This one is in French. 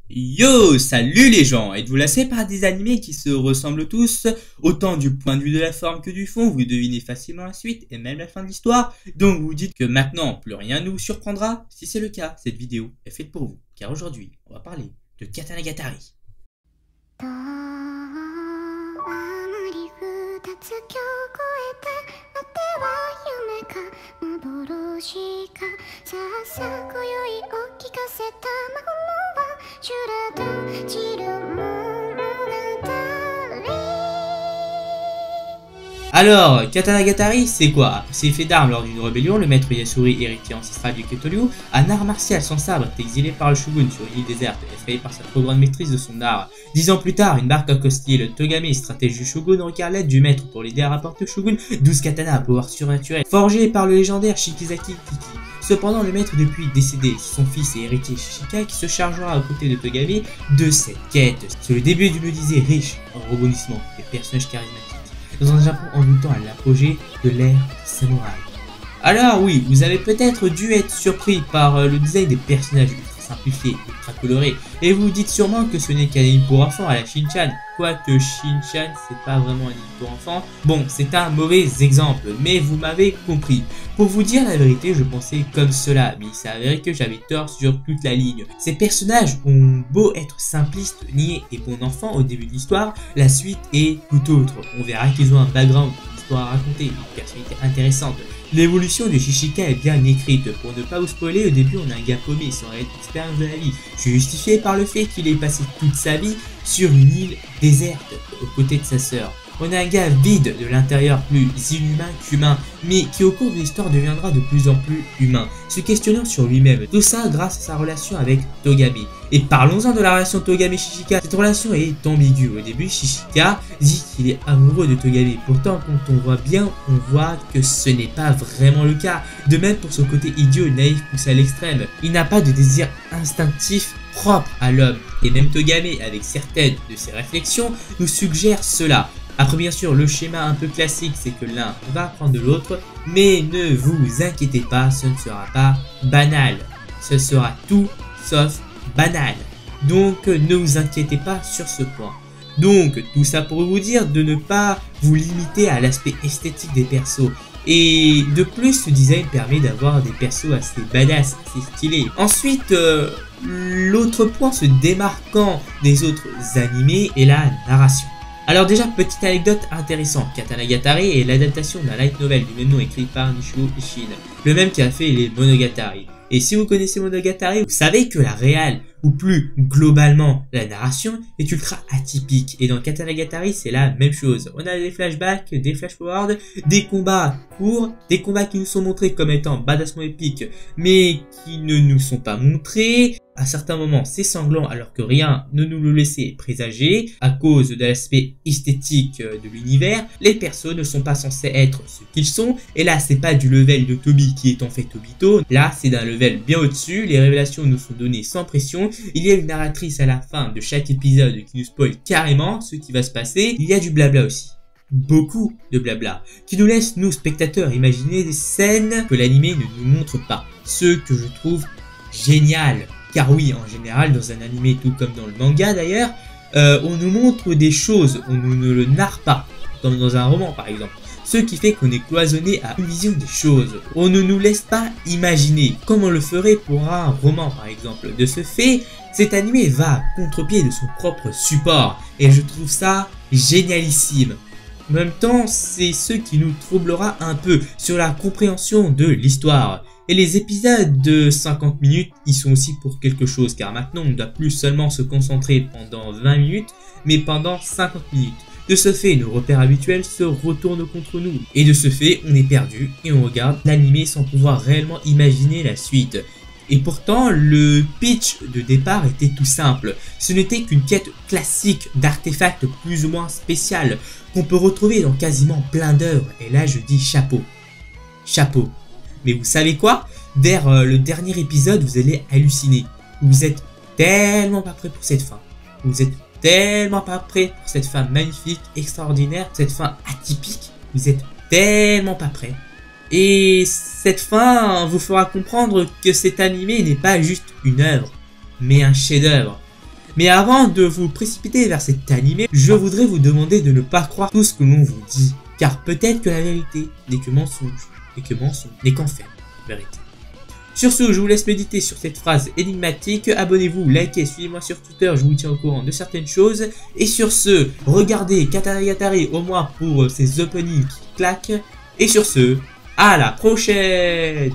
Yo, salut les gens! Êtes-vous lassés par des animés qui se ressemblent tous, autant du point de vue de la forme que du fond? Vous devinez facilement la suite et même la fin de l'histoire. Donc vous dites que maintenant plus rien ne vous surprendra? Si c'est le cas, cette vidéo est faite pour vous, car aujourd'hui on va parler de Katanagatari. Alors, Katanagatari, c'est quoi? C'est fait d'armes lors d'une rébellion, le maître Yasuri, héritier ancestral du Ketoryu, un art martial sans sabre, est exilé par le shogun sur une île déserte, effrayé par sa trop grande maîtrise de son art. 10 ans plus tard, une barque accostée, le Togame, stratège du shogun, requiert l'aide du maître pour l'aider à rapporter au shogun 12 katanas à pouvoir surnaturel, forgés par le légendaire Shikizaki Kiki. Cependant, le maître depuis décédé, son fils et héritier Shishika qui se chargera aux côtés de Togame de cette quête. C'est le début d'une odyssée riche en rebondissements et personnages charismatiques, dans un Japon envoûtant à l'apogée de l'ère samouraï. Alors oui, vous avez peut-être dû être surpris par le design des personnages ultra simplifiés, ultra colorés, et vous vous dites sûrement que ce n'est qu'un anime pour enfants à la Shin-chan, quoique Shin-chan c'est pas vraiment un anime pour enfants. Bon, c'est un mauvais exemple, mais vous m'avez compris. Pour vous dire la vérité, je pensais comme cela, mais il s'est avéré que j'avais tort sur toute la ligne. Ces personnages ont beau être simplistes, niais et bon enfant au début de l'histoire, la suite est tout autre. On verra qu'ils ont un background, une histoire à raconter, une personnalité intéressante. L'évolution de Shishika est bien écrite. Pour ne pas vous spoiler, au début on a un gars paumé sans réelle expérience de la vie. C'est justifié par le fait qu'il ait passé toute sa vie sur une île déserte aux côtés de sa sœur. On a un gars vide de l'intérieur, plus inhumain qu'humain, mais qui au cours de l'histoire deviendra de plus en plus humain, se questionnant sur lui-même. Tout ça grâce à sa relation avec Togame. Et parlons-en de la relation Togame-Shishika. Cette relation est ambiguë. Au début, Shishika dit qu'il est amoureux de Togame. Pourtant, quand on voit bien, on voit que ce n'est pas vraiment le cas. De même pour son côté idiot, naïf, poussé à l'extrême. Il n'a pas de désir instinctif propre à l'homme. Et même Togame, avec certaines de ses réflexions, nous suggère cela. Après bien sûr le schéma un peu classique c'est que l'un va apprendre de l'autre, mais ne vous inquiétez pas, ce ne sera pas banal, ce sera tout sauf banal, donc ne vous inquiétez pas sur ce point. Donc tout ça pour vous dire de ne pas vous limiter à l'aspect esthétique des persos. Et de plus, ce design permet d'avoir des persos assez badass, assez stylés. Ensuite, l'autre point se démarquant des autres animés est la narration. Alors déjà, petite anecdote intéressante, Katanagatari est l'adaptation d'un light novel du même nom écrit par Nishio Ishin, le même qui a fait les Monogatari. Et si vous connaissez Monogatari, vous savez que la réal, ou plus globalement la narration, est ultra atypique. Et dans Katanagatari, c'est la même chose. On a des flashbacks, des flash-forwards, des combats courts, des combats qui nous sont montrés comme étant badassement épiques, mais qui ne nous sont pas montrés. À certains moments, c'est sanglant alors que rien ne nous le laissait présager. À cause de l'aspect esthétique de l'univers, les persos ne sont pas censés être ce qu'ils sont. Et là, c'est pas du level de Toby qui est en fait Tobito. Là, c'est d'un level bien au-dessus. Les révélations nous sont données sans pression. Il y a une narratrice à la fin de chaque épisode qui nous spoil carrément ce qui va se passer. Il y a du blabla aussi. Beaucoup de blabla, qui nous laisse, nous spectateurs, imaginer des scènes que l'animé ne nous montre pas. Ce que je trouve génial. Car oui, en général, dans un animé, tout comme dans le manga d'ailleurs, on nous montre des choses, on ne le narre pas, comme dans un roman par exemple. Ce qui fait qu'on est cloisonné à une vision des choses. On ne nous laisse pas imaginer, comme on le ferait pour un roman par exemple. De ce fait, cet animé va à contre-pied de son propre support, et je trouve ça génialissime. En même temps, c'est ce qui nous troublera un peu sur la compréhension de l'histoire. Et les épisodes de 50 minutes, ils sont aussi pour quelque chose, car maintenant on ne doit plus seulement se concentrer pendant 20 minutes, mais pendant 50 minutes. De ce fait, nos repères habituels se retournent contre nous. Et de ce fait, on est perdu et on regarde l'animé sans pouvoir réellement imaginer la suite. Et pourtant, le pitch de départ était tout simple. Ce n'était qu'une quête classique d'artefacts plus ou moins spéciales qu'on peut retrouver dans quasiment plein d'œuvres. Et là, je dis chapeau. Chapeau. Mais vous savez quoi? Vers le dernier épisode, vous allez halluciner. Vous êtes tellement pas prêt pour cette fin. Vous êtes tellement pas prêt pour cette fin magnifique, extraordinaire, cette fin atypique. Vous êtes tellement pas prêt. Et cette fin vous fera comprendre que cet animé n'est pas juste une œuvre, mais un chef-d'œuvre. Mais avant de vous précipiter vers cet animé, je voudrais vous demander de ne pas croire tout ce que l'on vous dit. Car peut-être que la vérité n'est que mensonge, et que mensonge n'est qu'enferme vérité. Sur ce, je vous laisse méditer sur cette phrase énigmatique. Abonnez-vous, likez, suivez-moi sur Twitter, je vous tiens au courant de certaines choses. Et sur ce, regardez Kataragatari au moins pour ses openings qui claquent. Et sur ce, à la prochaine!